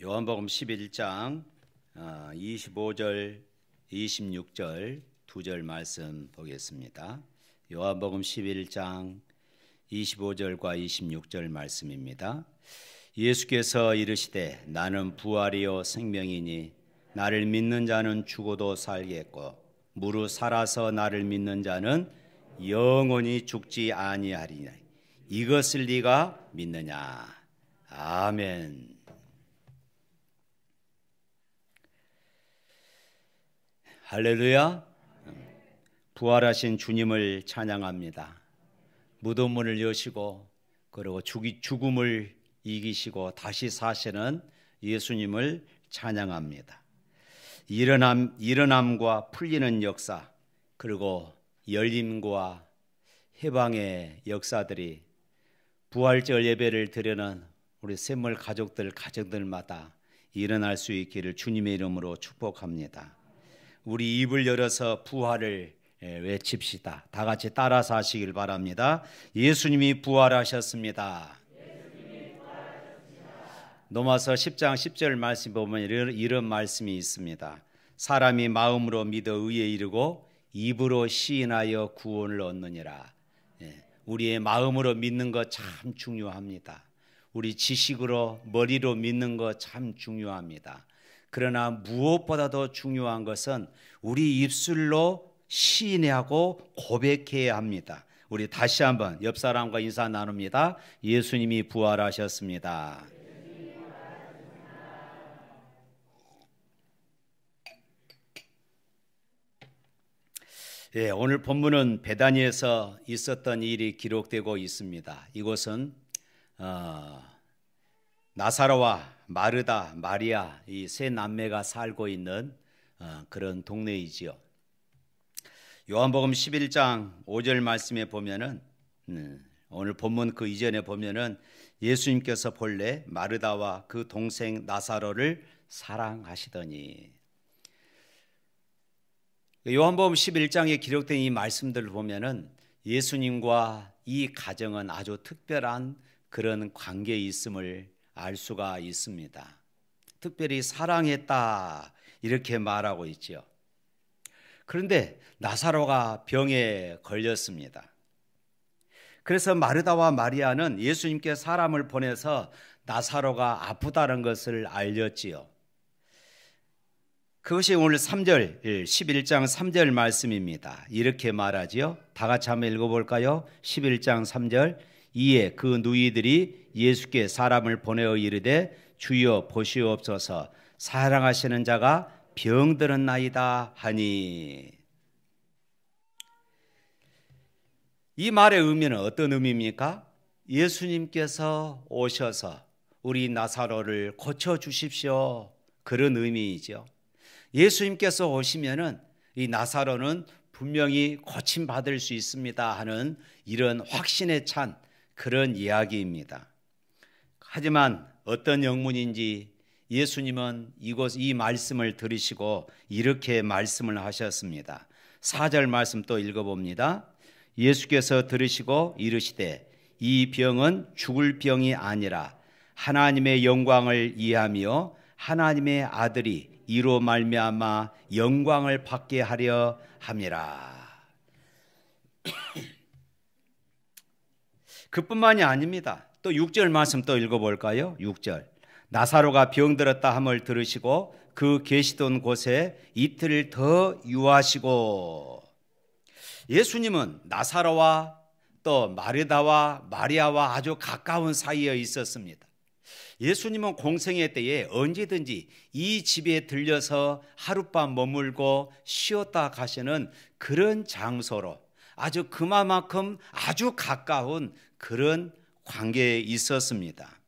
요한복음 11장 25절, 26절 두 절 말씀 보겠습니다. 요한복음 11장 25절과 26절 말씀입니다. 예수께서 이르시되 나는 부활이요 생명이니 나를 믿는 자는 죽어도 살겠고 무릇 살아서 나를 믿는 자는 영원히 죽지 아니하리니 이것을 네가 믿느냐. 아멘. 할렐루야. 부활하신 주님을 찬양합니다. 무덤문을 여시고 그리고 죽음을 이기시고 다시 사시는 예수님을 찬양합니다. 일어남과 풀리는 역사, 그리고 열림과 해방의 역사들이 부활절 예배를 드리는 우리 샘물 가정들마다 일어날 수 있기를 주님의 이름으로 축복합니다. 우리 입을 열어서 부활을 외칩시다. 다 같이 따라서 하시길 바랍니다. 예수님이 부활하셨습니다. 로마서 10장 10절 말씀 보면 이런 말씀이 있습니다. 사람이 마음으로 믿어 의에 이르고 입으로 시인하여 구원을 얻느니라. 우리의 마음으로 믿는 것 참 중요합니다. 우리 지식으로 머리로 믿는 것 참 중요합니다. 그러나 무엇보다도 중요한 것은 우리 입술로 시인하고 고백해야 합니다. 우리 다시 한번 옆 사람과 인사 나눕니다. 예수님이 부활하셨습니다. 오늘 본문은 베다니에서 있었던 일이 기록되고 있습니다. 이곳은 나사로와 마르다, 마리아 이 세 남매가 살고 있는 그런 동네이지요. 요한복음 11장 5절 말씀에 보면은 오늘 본문 그 이전에 보면은 예수님께서 본래 마르다와 그 동생 나사로를 사랑하시더니, 요한복음 11장에 기록된 이 말씀들을 보면은 예수님과 이 가정은 아주 특별한 그런 관계에 있음을 알 수가 있습니다. 특별히 사랑했다 이렇게 말하고 있죠. 그런데 나사로가 병에 걸렸습니다. 그래서 마르다와 마리아는 예수님께 사람을 보내서 나사로가 아프다는 것을 알렸지요. 그것이 오늘 3절 11장 3절 말씀입니다. 이렇게 말하지요. 다 같이 한번 읽어볼까요? 11장 3절 이에 그 누이들이 예수께 사람을 보내어 이르되 주여 보시옵소서 사랑하시는 자가 병들었나이다 하니, 이 말의 의미는 어떤 의미입니까? 예수님께서 오셔서 우리 나사로를 고쳐주십시오, 그런 의미이죠. 예수님께서 오시면은 이 나사로는 분명히 고침받을 수 있습니다 하는 이런 확신에 찬 그런 이야기입니다. 하지만 어떤 영문인지 예수님은 이 말씀을 들으시고 이렇게 말씀을 하셨습니다. 4절 말씀 또 읽어봅니다. 예수께서 들으시고 이르시되 이 병은 죽을 병이 아니라 하나님의 영광을 이하며 하나님의 아들이 이로 말미암아 영광을 받게 하려 함이라. 그뿐만이 아닙니다. 또 6절 말씀 또 읽어볼까요? 6절 나사로가 병들었다 함을 들으시고 그 계시던 곳에 이틀을 더 유하시고, 예수님은 나사로와 또 마르다와 마리아와 아주 가까운 사이에 있었습니다. 예수님은 공생애 때에 언제든지 이 집에 들려서 하룻밤 머물고 쉬었다 가시는 그런 장소로 아주 그만큼 아주 가까운 그런 관계에 있었습니다.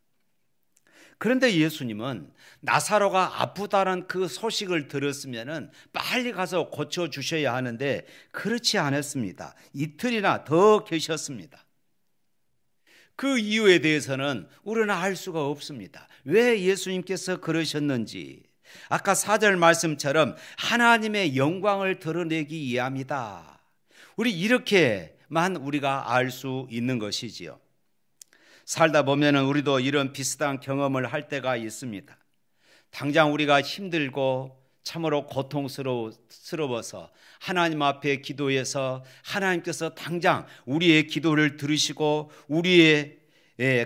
그런데 예수님은 나사로가 아프다는 그 소식을 들었으면 빨리 가서 고쳐주셔야 하는데 그렇지 않았습니다. 이틀이나 더 계셨습니다. 그 이유에 대해서는 우리는 알 수가 없습니다. 왜 예수님께서 그러셨는지. 아까 4절 말씀처럼 하나님의 영광을 드러내기 위함이다. 우리 이렇게만 우리가 알 수 있는 것이지요. 살다 보면은 우리도 이런 비슷한 경험을 할 때가 있습니다. 당장 우리가 힘들고 참으로 고통스러워서 하나님 앞에 기도해서 하나님께서 당장 우리의 기도를 들으시고 우리의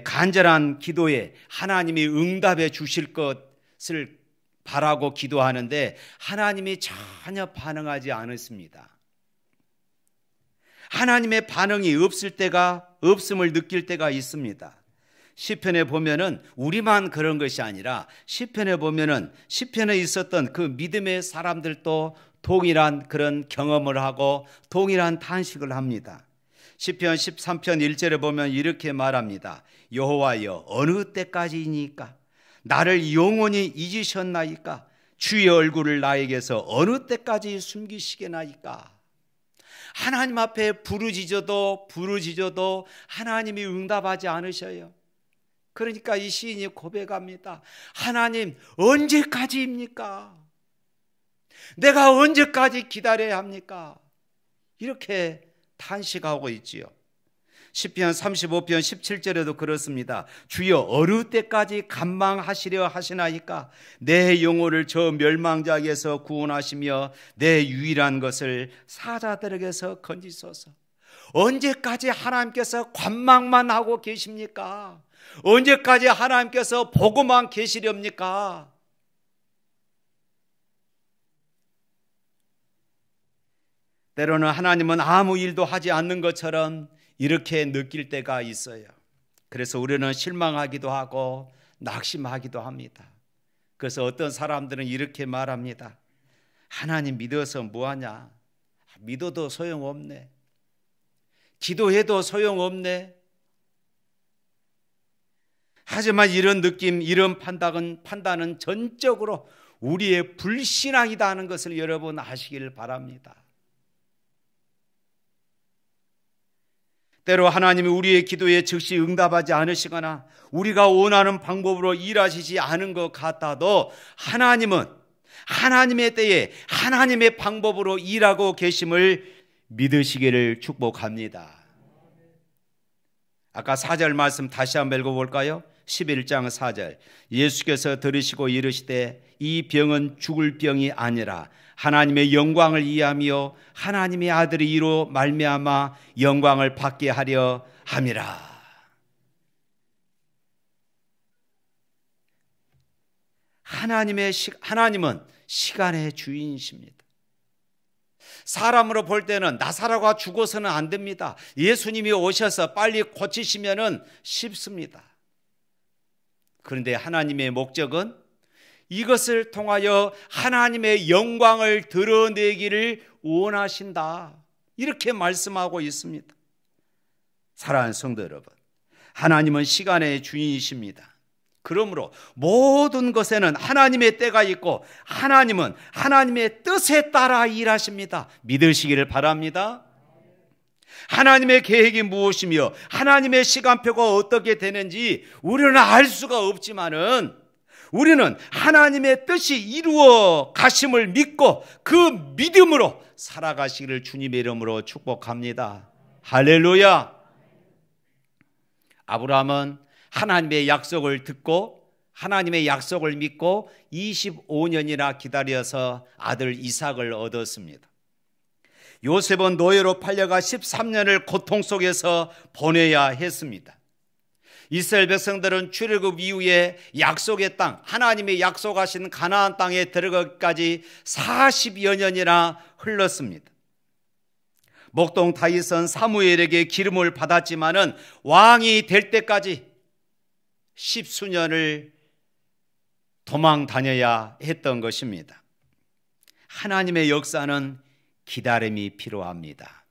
간절한 기도에 하나님이 응답해 주실 것을 바라고 기도하는데 하나님이 전혀 반응하지 않습니다. 하나님의 반응이 없음을 느낄 때가 있습니다. 시편에 보면은 우리만 그런 것이 아니라 시편에 보면은 시편에 있었던 그 믿음의 사람들도 동일한 그런 경험을 하고 동일한 탄식을 합니다. 시편 13편 1절에 보면 이렇게 말합니다. 여호와여 어느 때까지이니까 나를 영원히 잊으셨나이까 주의 얼굴을 나에게서 어느 때까지 숨기시겠나이까. 하나님 앞에 부르짖어도 하나님이 응답하지 않으셔요. 그러니까 이 시인이 고백합니다. 하나님 언제까지입니까? 내가 언제까지 기다려야 합니까? 이렇게 탄식하고 있지요. 시편 35편 17절에도 그렇습니다. 주여 어느 때까지 간망하시려 하시나이까? 내 영혼을 저 멸망자에게서 구원하시며 내 유일한 것을 사자들에게서 건지소서. 언제까지 하나님께서 관망만 하고 계십니까? 언제까지 하나님께서 보고만 계시렵니까? 때로는 하나님은 아무 일도 하지 않는 것처럼 이렇게 느낄 때가 있어요. 그래서 우리는 실망하기도 하고 낙심하기도 합니다. 그래서 어떤 사람들은 이렇게 말합니다. 하나님 믿어서 뭐하냐? 믿어도 소용없네. 기도해도 소용없네. 하지만 이런 느낌, 이런 판단은 전적으로 우리의 불신앙이다 하는 것을 여러분 아시길 바랍니다. 때로 하나님이 우리의 기도에 즉시 응답하지 않으시거나 우리가 원하는 방법으로 일하시지 않은 것 같아도 하나님은 하나님의 때에 하나님의 방법으로 일하고 계심을 믿으시기를 축복합니다. 아까 4절 말씀 다시 한번 읽어볼까요? 11장 4절 예수께서 들으시고 이르시되 이 병은 죽을 병이 아니라 하나님의 영광을 이해하며 하나님의 아들이 이로 말미암아 영광을 받게 하려 함이라. 하나님은 시간의 주인이십니다. 사람으로 볼 때는 나사로가 죽어서는 안 됩니다. 예수님이 오셔서 빨리 고치시면은 쉽습니다. 그런데 하나님의 목적은 이것을 통하여 하나님의 영광을 드러내기를 원하신다. 이렇게 말씀하고 있습니다. 사랑하는 성도 여러분, 하나님은 시간의 주인이십니다. 그러므로 모든 것에는 하나님의 때가 있고 하나님은 하나님의 뜻에 따라 일하십니다. 믿으시기를 바랍니다. 하나님의 계획이 무엇이며 하나님의 시간표가 어떻게 되는지 우리는 알 수가 없지만은 우리는 하나님의 뜻이 이루어 가심을 믿고 그 믿음으로 살아가시기를 주님의 이름으로 축복합니다. 할렐루야. 아브라함은 하나님의 약속을 듣고 하나님의 약속을 믿고 25년이나 기다려서 아들 이삭을 얻었습니다. 요셉은 노예로 팔려가 13년을 고통 속에서 보내야 했습니다. 이스라엘 백성들은 출애굽 이후에 약속의 땅, 하나님의 약속하신 가나안 땅에 들어가기까지 40여 년이나 흘렀습니다. 목동 다윗은 사무엘에게 기름을 받았지만은 왕이 될 때까지 10수년을 도망 다녀야 했던 것입니다. 하나님의 역사는 기다림이 필요합니다.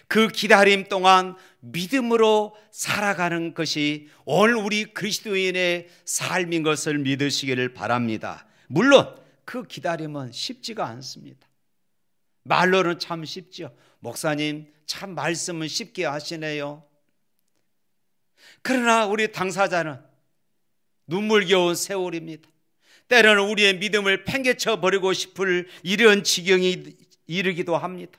그 기다림 동안 믿음으로 살아가는 것이 오늘 우리 그리스도인의 삶인 것을 믿으시기를 바랍니다. 물론 그 기다림은 쉽지가 않습니다. 말로는 참 쉽죠. 목사님 참 말씀은 쉽게 하시네요. 그러나 우리 당사자는 눈물겨운 세월입니다. 때로는 우리의 믿음을 팽개쳐 버리고 싶을 이런 지경이 이르기도 합니다.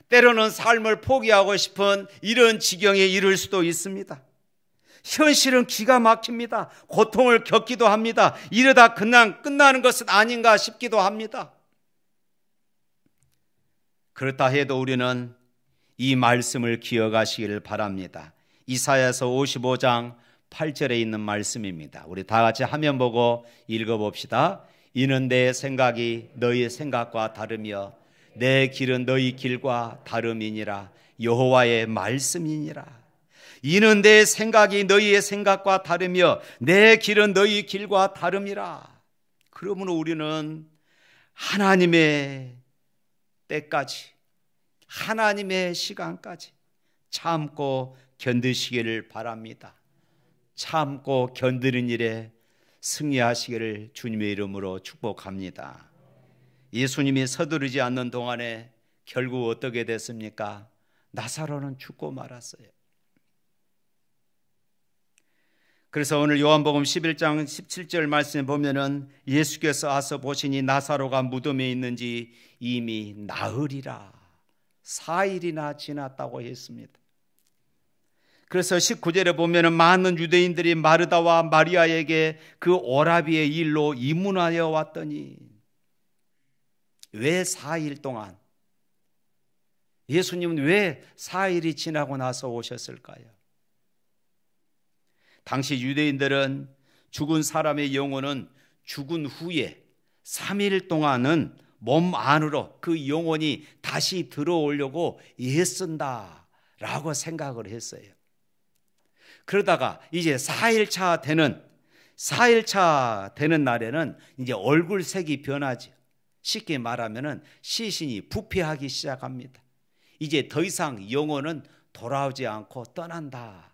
때로는 삶을 포기하고 싶은 이런 지경에 이를 수도 있습니다. 현실은 기가 막힙니다. 고통을 겪기도 합니다. 이러다 그냥 끝나는 것은 아닌가 싶기도 합니다. 그렇다 해도 우리는 이 말씀을 기억하시기를 바랍니다. 이사야서 55장 8절에 있는 말씀입니다. 우리 다 같이 화면 보고 읽어봅시다. 이는 내 생각이 너희 생각과 다르며 내 길은 너희 길과 다름이니라. 여호와의 말씀이니라. 이는 내 생각이 너희의 생각과 다르며 내 길은 너희 길과 다름이라. 그러므로 우리는 하나님의 때까지, 하나님의 시간까지 참고 견디시기를 바랍니다. 참고 견디는 일에 승리하시기를 주님의 이름으로 축복합니다. 예수님이 서두르지 않는 동안에 결국 어떻게 됐습니까? 나사로는 죽고 말았어요. 그래서 오늘 요한복음 11장 17절 말씀에 보면은 예수께서 와서 보시니 나사로가 무덤에 있는지 이미 나흘이라, 4일이나 지났다고 했습니다. 그래서 19절에 보면은 많은 유대인들이 마르다와 마리아에게 그 오라비의 일로 입문하여 왔더니, 왜 4일 동안, 예수님은 왜 4일이 지나고 나서 오셨을까요? 당시 유대인들은 죽은 사람의 영혼은 죽은 후에 3일 동안은 몸 안으로 그 영혼이 다시 들어오려고 애쓴다라고 생각을 했어요. 그러다가 이제 4일차 되는 날에는 이제 얼굴색이 변하죠. 쉽게 말하면은 시신이 부패하기 시작합니다. 이제 더 이상 영혼은 돌아오지 않고 떠난다.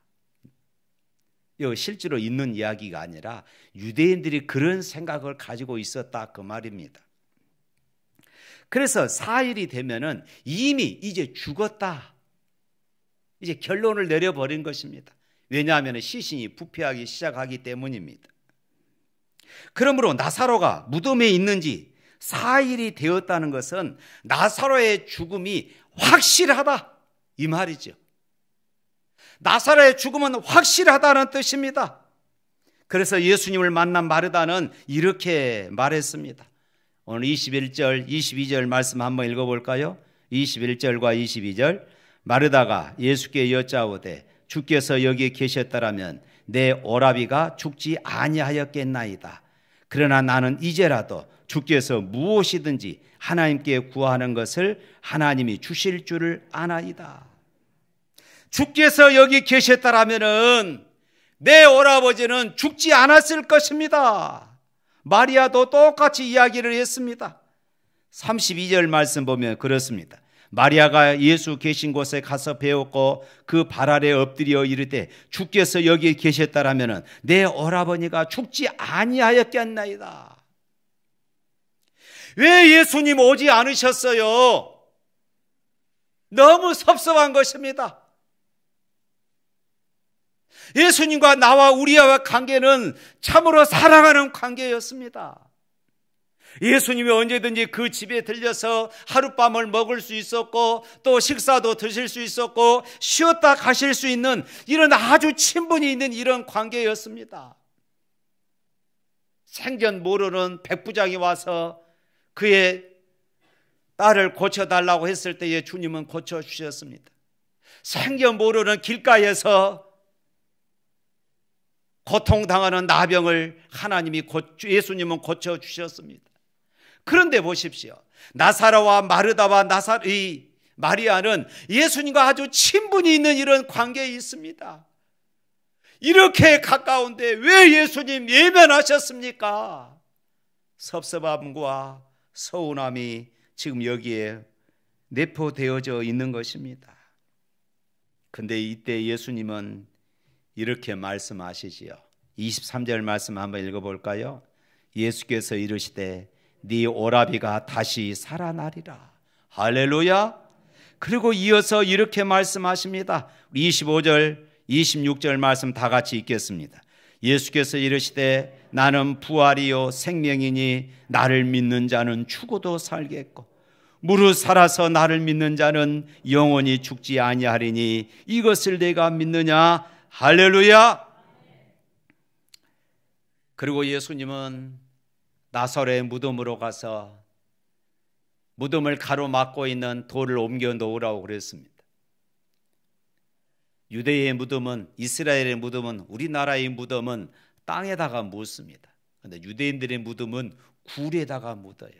이거 실제로 있는 이야기가 아니라 유대인들이 그런 생각을 가지고 있었다 그 말입니다. 그래서 4일이 되면은 이미 이제 죽었다, 이제 결론을 내려버린 것입니다. 왜냐하면 시신이 부패하기 시작하기 때문입니다. 그러므로 나사로가 무덤에 있는지 4일이 되었다는 것은 나사로의 죽음이 확실하다 이 말이죠. 나사로의 죽음은 확실하다는 뜻입니다. 그래서 예수님을 만난 마르다는 이렇게 말했습니다. 오늘 21절, 22절 말씀 한번 읽어볼까요? 21절과 22절. 마르다가 예수께 여짜오되 주께서 여기 계셨더라면 내 오라비가 죽지 아니하였겠나이다. 그러나 나는 이제라도 주께서 무엇이든지 하나님께 구하는 것을 하나님이 주실 줄을 아나이다. 주께서 여기 계셨더라면 내 오라버지는 죽지 않았을 것입니다. 마리아도 똑같이 이야기를 했습니다. 32절 말씀 보면 그렇습니다. 마리아가 예수 계신 곳에 가서 배웠고 그 발 아래 엎드려 이르되 주께서 여기 계셨더라면 내 오라버니가 죽지 아니하였겠나이다. 왜 예수님 오지 않으셨어요? 너무 섭섭한 것입니다. 예수님과 나와 우리와 관계는 참으로 사랑하는 관계였습니다. 예수님이 언제든지 그 집에 들려서 하룻밤을 먹을 수 있었고 또 식사도 드실 수 있었고 쉬었다 가실 수 있는 이런 아주 친분이 있는 이런 관계였습니다. 생전 모르는 백부장이 와서 그의 딸을 고쳐달라고 했을 때에 주님은 고쳐주셨습니다. 생전 모르는 길가에서 고통당하는 나병을 예수님은 고쳐주셨습니다. 그런데 보십시오. 나사로와 마르다와 마리아는 예수님과 아주 친분이 있는 이런 관계에 있습니다. 이렇게 가까운데 왜 예수님 예면하셨습니까? 섭섭함과 서운함이 지금 여기에 내포되어져 있는 것입니다. 근데 이때 예수님은 이렇게 말씀하시지요. 23절 말씀 한번 읽어볼까요? 예수께서 이르시되 네 오라비가 다시 살아나리라. 할렐루야. 그리고 이어서 이렇게 말씀하십니다. 25절 26절 말씀 다 같이 읽겠습니다. 예수께서 이르시되 나는 부활이요 생명이니 나를 믿는 자는 죽어도 살겠고 무릇 살아서 나를 믿는 자는 영원히 죽지 아니하리니 이것을 내가 믿느냐? 할렐루야. 그리고 예수님은 나사로의 무덤으로 가서 무덤을 가로막고 있는 돌을 옮겨 놓으라고 그랬습니다. 유대의 무덤은, 이스라엘의 무덤은, 우리나라의 무덤은 땅에다가 묻습니다. 그런데 유대인들의 무덤은 굴에다가 묻어요.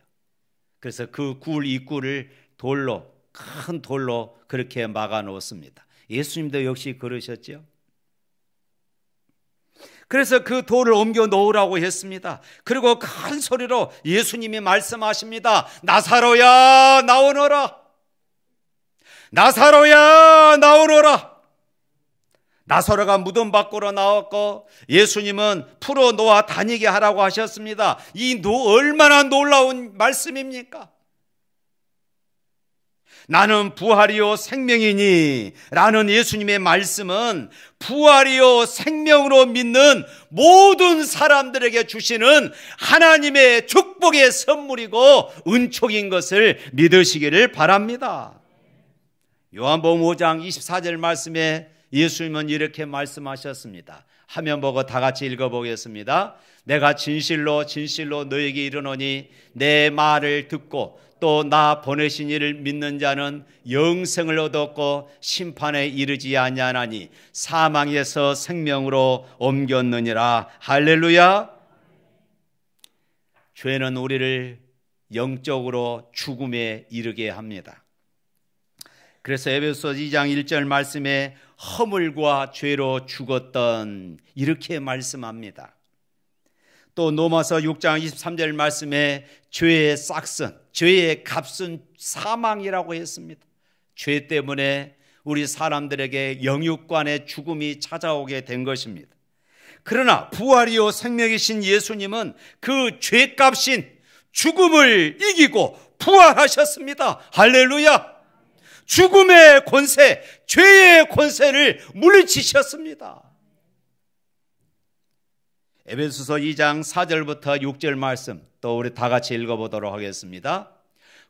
그래서 그 굴 입구를 돌로, 큰 돌로 그렇게 막아 놓습니다. 예수님도 역시 그러셨죠. 그래서 그 돌을 옮겨 놓으라고 했습니다. 그리고 큰 소리로 예수님이 말씀하십니다. 나사로야 나오너라. 나사로야 나오너라. 나사로가 무덤 밖으로 나왔고 예수님은 풀어 놓아 다니게 하라고 하셨습니다. 이 얼마나 놀라운 말씀입니까? 나는 부활이요 생명이니 라는 예수님의 말씀은 부활이요 생명으로 믿는 모든 사람들에게 주시는 하나님의 축복의 선물이고 은총인 것을 믿으시기를 바랍니다. 요한복음 5장 24절 말씀에 예수님은 이렇게 말씀하셨습니다. 화면 보고 다 같이 읽어보겠습니다. 내가 진실로 진실로 너에게 이르노니 내 말을 듣고 또 나 보내신 이를 믿는 자는 영생을 얻었고 심판에 이르지 아니하나니 사망에서 생명으로 옮겼느니라. 할렐루야. 죄는 우리를 영적으로 죽음에 이르게 합니다. 그래서 에베소 2장 1절 말씀에 허물과 죄로 죽었던 이렇게 말씀합니다. 또 로마서 6장 23절 말씀에 죄의 싹슨, 죄의 값은 사망이라고 했습니다. 죄 때문에 우리 사람들에게 영육간의 죽음이 찾아오게 된 것입니다. 그러나 부활이요 생명이신 예수님은 그 죄값인 죽음을 이기고 부활하셨습니다. 할렐루야. 죽음의 권세, 죄의 권세를 물리치셨습니다. 에베소서 2장 4절부터 6절 말씀 또 우리 다 같이 읽어보도록 하겠습니다.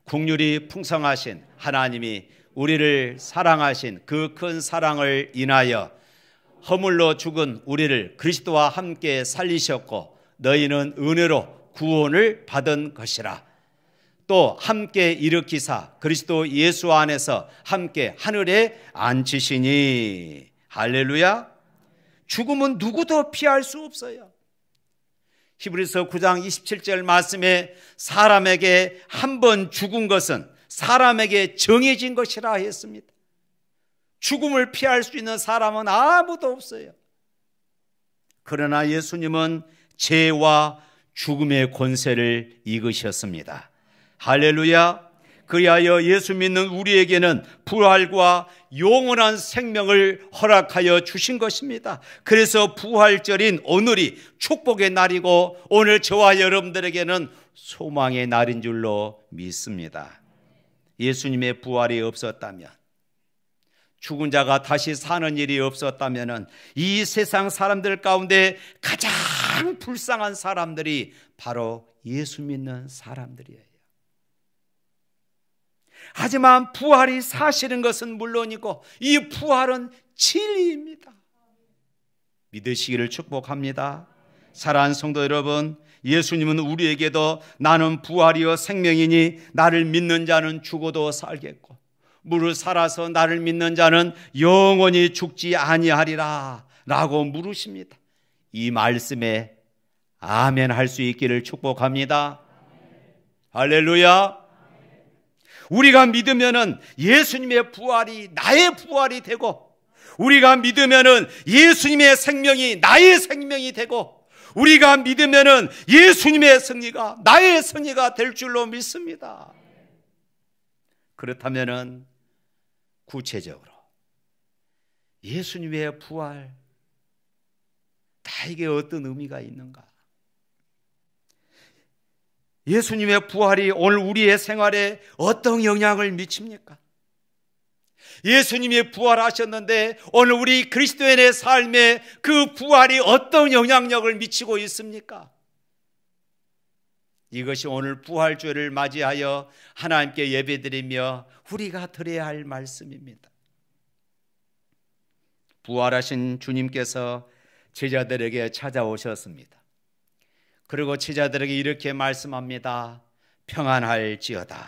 긍휼이 풍성하신 하나님이 우리를 사랑하신 그 큰 사랑을 인하여 허물로 죽은 우리를 그리스도와 함께 살리셨고 너희는 은혜로 구원을 받은 것이라. 또 함께 일으키사 그리스도 예수 안에서 함께 하늘에 앉히시니. 할렐루야. 죽음은 누구도 피할 수 없어요. 히브리서 9장 27절 말씀에 사람에게 한 번 죽은 것은 사람에게 정해진 것이라 했습니다. 죽음을 피할 수 있는 사람은 아무도 없어요. 그러나 예수님은 죄와 죽음의 권세를 이기셨습니다. 할렐루야. 그리하여 예수 믿는 우리에게는 부활과 영원한 생명을 허락하여 주신 것입니다. 그래서 부활절인 오늘이 축복의 날이고 오늘 저와 여러분들에게는 소망의 날인 줄로 믿습니다. 예수님의 부활이 없었다면, 죽은 자가 다시 사는 일이 없었다면 이 세상 사람들 가운데 가장 불쌍한 사람들이 바로 예수 믿는 사람들이에요. 하지만 부활이 사실인 것은 물론이고 이 부활은 진리입니다. 믿으시기를 축복합니다. 사랑하는 성도 여러분, 예수님은 우리에게도 나는 부활이요 생명이니 나를 믿는 자는 죽어도 살겠고 무릇 살아서 나를 믿는 자는 영원히 죽지 아니하리라 라고 물으십니다. 이 말씀에 아멘 할 수 있기를 축복합니다. 할렐루야. 우리가 믿으면은 예수님의 부활이 나의 부활이 되고, 우리가 믿으면은 예수님의 생명이 나의 생명이 되고, 우리가 믿으면은 예수님의 승리가 나의 승리가 될 줄로 믿습니다. 그렇다면은 구체적으로 예수님의 부활 나에게 어떤 의미가 있는가? 예수님의 부활이 오늘 우리의 생활에 어떤 영향을 미칩니까? 예수님이 부활하셨는데 오늘 우리 그리스도인의 삶에 그 부활이 어떤 영향력을 미치고 있습니까? 이것이 오늘 부활주를 맞이하여 하나님께 예배드리며 우리가 드려야 할 말씀입니다. 부활하신 주님께서 제자들에게 찾아오셨습니다. 그리고 제자들에게 이렇게 말씀합니다. 평안할지어다.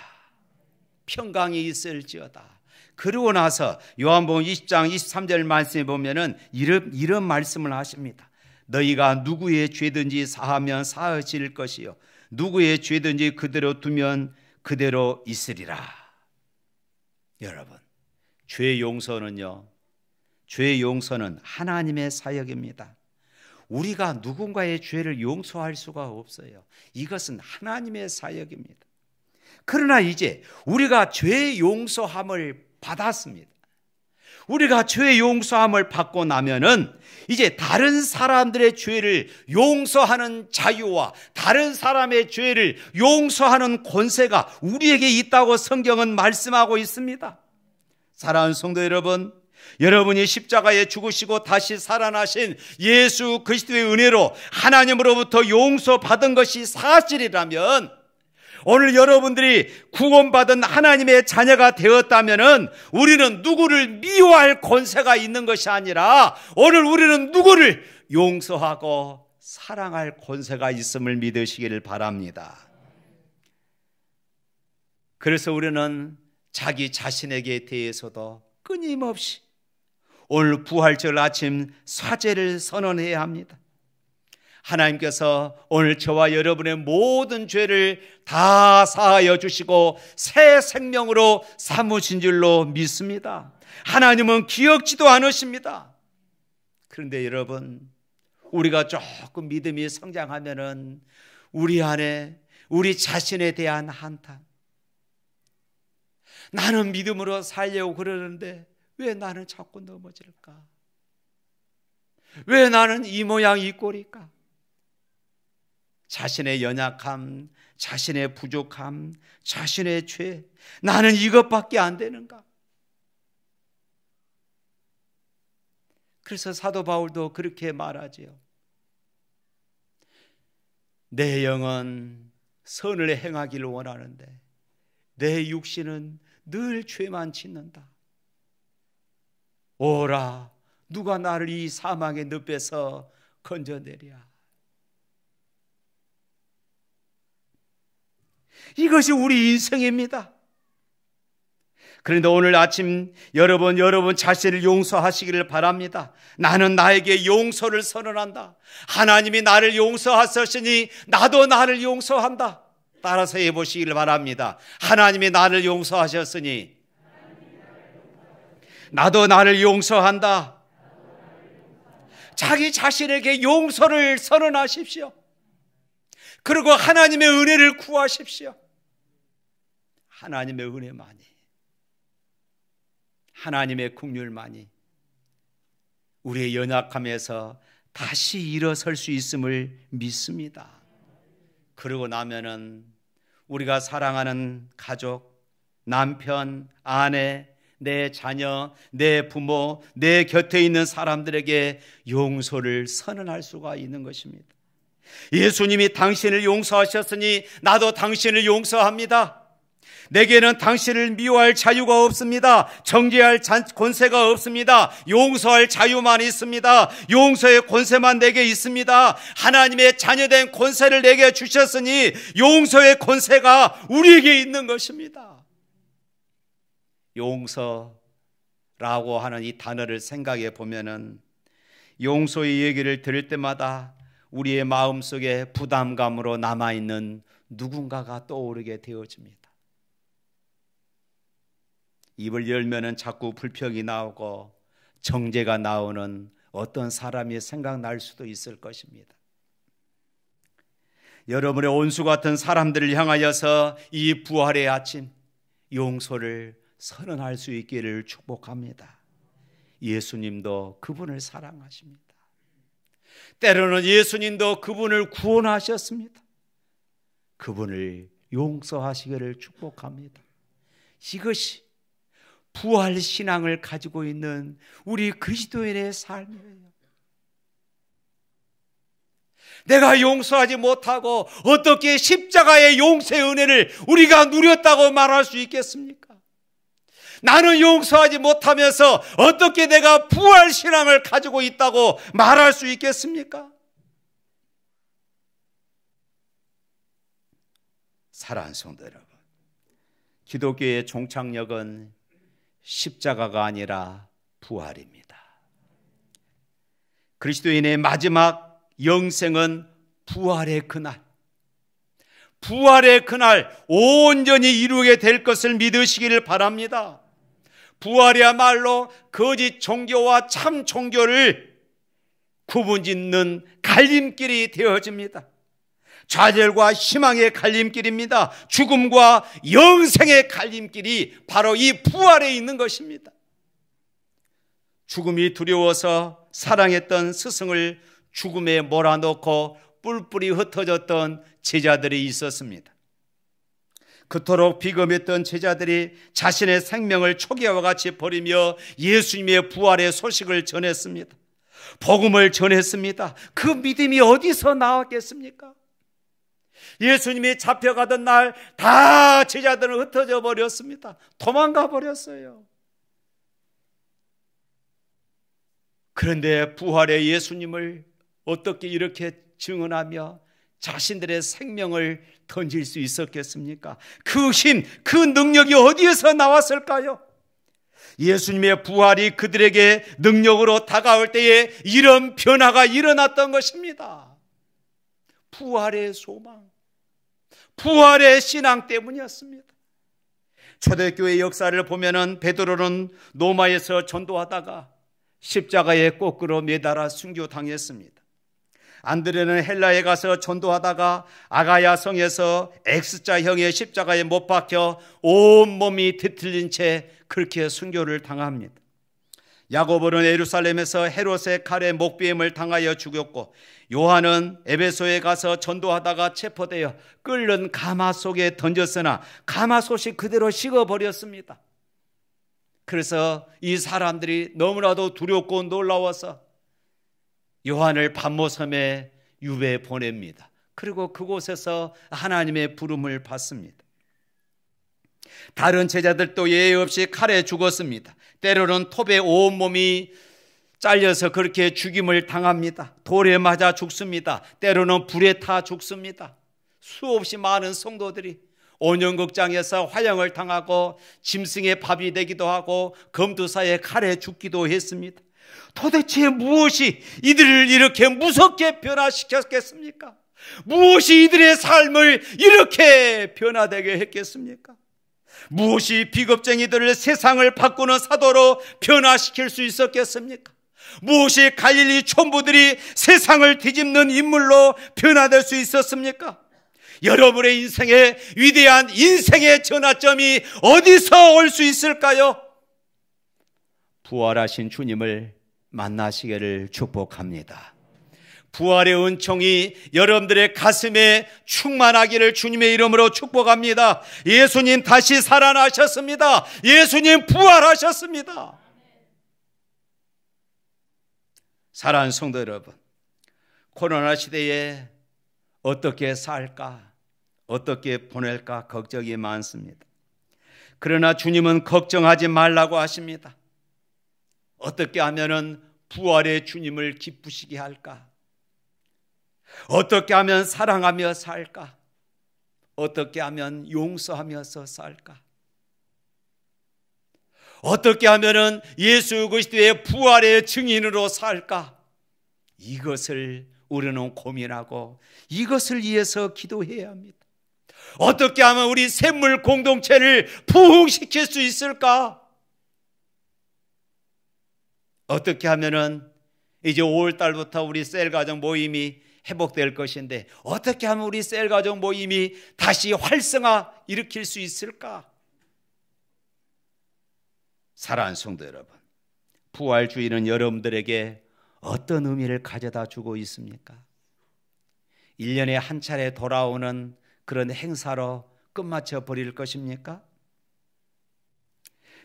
평강이 있을지어다. 그러고 나서 요한복음 20장 23절 말씀에 보면은 이런 말씀을 하십니다. 너희가 누구의 죄든지 사하면 사하실 것이요 누구의 죄든지 그대로 두면 그대로 있으리라. 여러분, 죄 용서는요, 죄 용서는 하나님의 사역입니다. 우리가 누군가의 죄를 용서할 수가 없어요. 이것은 하나님의 사역입니다. 그러나 이제 우리가 죄 용서함을 받았습니다. 우리가 죄 용서함을 받고 나면은 이제 다른 사람들의 죄를 용서하는 자유와 다른 사람의 죄를 용서하는 권세가 우리에게 있다고 성경은 말씀하고 있습니다. 사랑하는 성도 여러분, 여러분이 십자가에 죽으시고 다시 살아나신 예수 그리스도의 은혜로 하나님으로부터 용서받은 것이 사실이라면, 오늘 여러분들이 구원받은 하나님의 자녀가 되었다면 우리는 누구를 미워할 권세가 있는 것이 아니라 오늘 우리는 누구를 용서하고 사랑할 권세가 있음을 믿으시기를 바랍니다. 그래서 우리는 자기 자신에게 대해서도 끊임없이 오늘 부활절 아침 사죄를 선언해야 합니다. 하나님께서 오늘 저와 여러분의 모든 죄를 다 사하여 주시고 새 생명으로 삼으신 줄로 믿습니다. 하나님은 기억지도 않으십니다. 그런데 여러분, 우리가 조금 믿음이 성장하면은 우리 안에 우리 자신에 대한 한탄, 나는 믿음으로 살려고 그러는데 왜 나는 자꾸 넘어질까? 왜 나는 이 모양 이 꼴일까? 자신의 연약함, 자신의 부족함, 자신의 죄, 나는 이것밖에 안 되는가? 그래서 사도 바울도 그렇게 말하지요. 내 영은 선을 행하기를 원하는데 내 육신은 늘 죄만 짓는다. 오라, 누가 나를 이 사망의 늪에서 건져내랴. 이것이 우리 인생입니다. 그런데 오늘 아침 여러분 자신을 용서하시기를 바랍니다. 나는 나에게 용서를 선언한다. 하나님이 나를 용서하셨으니 나도 나를 용서한다. 따라서 해보시기를 바랍니다. 하나님이 나를 용서하셨으니 나도 나를 용서한다. 자기 자신에게 용서를 선언하십시오. 그리고 하나님의 은혜를 구하십시오. 하나님의 은혜만이, 하나님의 긍휼만이 우리의 연약함에서 다시 일어설 수 있음을 믿습니다. 그러고 나면은 우리가 사랑하는 가족, 남편, 아내, 내 자녀, 내 부모, 내 곁에 있는 사람들에게 용서를 선언할 수가 있는 것입니다. 예수님이 당신을 용서하셨으니 나도 당신을 용서합니다. 내게는 당신을 미워할 자유가 없습니다. 정죄할 권세가 없습니다. 용서할 자유만 있습니다. 용서의 권세만 내게 있습니다. 하나님의 자녀된 권세를 내게 주셨으니 용서의 권세가 우리에게 있는 것입니다. 용서라고 하는 이 단어를 생각해 보면은 용서의 얘기를 들을 때마다 우리의 마음속에 부담감으로 남아있는 누군가가 떠오르게 되어집니다. 입을 열면은 자꾸 불평이 나오고 정죄가 나오는 어떤 사람이 생각날 수도 있을 것입니다. 여러분의 온수 같은 사람들을 향하여서 이 부활의 아침 용서를 선언할 수 있기를 축복합니다. 예수님도 그분을 사랑하십니다. 때로는 예수님도 그분을 구원하셨습니다. 그분을 용서하시기를 축복합니다. 이것이 부활 신앙을 가지고 있는 우리 그리스도인의 삶이에요. 내가 용서하지 못하고 어떻게 십자가의 용서의 은혜를 우리가 누렸다고 말할 수 있겠습니까? 나는 용서하지 못하면서 어떻게 내가 부활 신앙을 가지고 있다고 말할 수 있겠습니까? 사랑하는 성도 여러분, 기독교의 종착역은 십자가가 아니라 부활입니다. 그리스도인의 마지막 영생은 부활의 그날, 부활의 그날 온전히 이루게 될 것을 믿으시기를 바랍니다. 부활이야말로 거짓 종교와 참 종교를 구분짓는 갈림길이 되어집니다. 좌절과 희망의 갈림길입니다. 죽음과 영생의 갈림길이 바로 이 부활에 있는 것입니다. 죽음이 두려워서 사랑했던 스승을 죽음에 몰아넣고 뿔뿔이 흩어졌던 제자들이 있었습니다. 그토록 비겁했던 제자들이 자신의 생명을 초기와 같이 버리며 예수님의 부활의 소식을 전했습니다. 복음을 전했습니다. 그 믿음이 어디서 나왔겠습니까? 예수님이 잡혀가던 날 다 제자들은 흩어져 버렸습니다. 도망가 버렸어요. 그런데 부활의 예수님을 어떻게 이렇게 증언하며 자신들의 생명을 던질 수 있었겠습니까? 그 힘, 그 능력이 어디에서 나왔을까요? 예수님의 부활이 그들에게 능력으로 다가올 때에 이런 변화가 일어났던 것입니다. 부활의 소망, 부활의 신앙 때문이었습니다. 초대교회 역사를 보면은 베드로는 로마에서 전도하다가 십자가에 거꾸로 매달아 순교당했습니다. 안드레는 헬라에 가서 전도하다가 아가야 성에서 X자형의 십자가에 못 박혀 온몸이 뒤틀린 채 그렇게 순교를 당합니다. 야고보는 예루살렘에서 헤롯의 칼에 목베임을 당하여 죽였고, 요한은 에베소에 가서 전도하다가 체포되어 끓는 가마솥에 던졌으나 가마솥이 그대로 식어버렸습니다. 그래서 이 사람들이 너무나도 두렵고 놀라워서 요한을 반모섬에 유배해 보냅니다. 그리고 그곳에서 하나님의 부름을 받습니다. 다른 제자들도 예외 없이 칼에 죽었습니다. 때로는 톱에 온몸이 잘려서 그렇게 죽임을 당합니다. 돌에 맞아 죽습니다. 때로는 불에 타 죽습니다. 수없이 많은 성도들이 온영극장에서 화형을 당하고 짐승의 밥이 되기도 하고 검투사의 칼에 죽기도 했습니다. 도대체 무엇이 이들을 이렇게 무섭게 변화시켰겠습니까? 무엇이 이들의 삶을 이렇게 변화되게 했겠습니까? 무엇이 비겁쟁이들을 세상을 바꾸는 사도로 변화시킬 수 있었겠습니까? 무엇이 갈릴리 촌부들이 세상을 뒤집는 인물로 변화될 수 있었습니까? 여러분의 인생에 위대한 인생의 전환점이 어디서 올 수 있을까요? 부활하신 주님을 만나시기를 축복합니다. 부활의 은총이 여러분들의 가슴에 충만하기를 주님의 이름으로 축복합니다. 예수님 다시 살아나셨습니다. 예수님 부활하셨습니다. 사랑하는 성도 여러분, 코로나 시대에 어떻게 살까, 어떻게 보낼까 걱정이 많습니다. 그러나 주님은 걱정하지 말라고 하십니다. 어떻게 하면은 부활의 주님을 기쁘시게 할까? 어떻게 하면 사랑하며 살까? 어떻게 하면 용서하면서 살까? 어떻게 하면은 예수 그리스도의 부활의 증인으로 살까? 이것을 우리는 고민하고 이것을 위해서 기도해야 합니다. 어떻게 하면 우리 샘물 공동체를 부흥시킬 수 있을까? 어떻게 하면은 이제 5월 달부터 우리 셀가정 모임이 회복될 것인데 어떻게 하면 우리 셀가정 모임이 다시 활성화 일으킬 수 있을까? 사랑하는 성도 여러분, 부활주의는 여러분들에게 어떤 의미를 가져다 주고 있습니까? 1년에 한 차례 돌아오는 그런 행사로 끝마쳐 버릴 것입니까?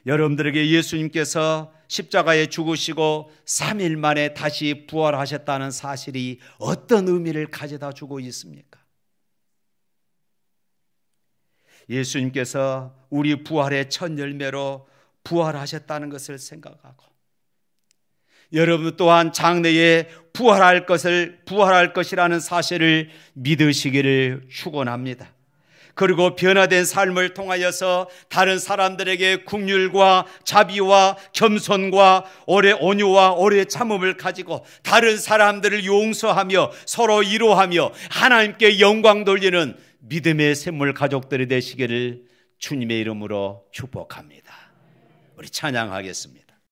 여러분들에게 예수님께서 십자가에 죽으시고 3일 만에 다시 부활하셨다는 사실이 어떤 의미를 가져다 주고 있습니까? 예수님께서 우리 부활의 첫 열매로 부활하셨다는 것을 생각하고 여러분 또한 장래에 부활할 것이라는 사실을 믿으시기를 축원합니다. 그리고 변화된 삶을 통하여서 다른 사람들에게 긍휼과 자비와 겸손과 오래 온유와 오래 참음을 가지고 다른 사람들을 용서하며 서로 위로하며 하나님께 영광 돌리는 믿음의 샘물 가족들이 되시기를 주님의 이름으로 축복합니다. 우리 찬양하겠습니다.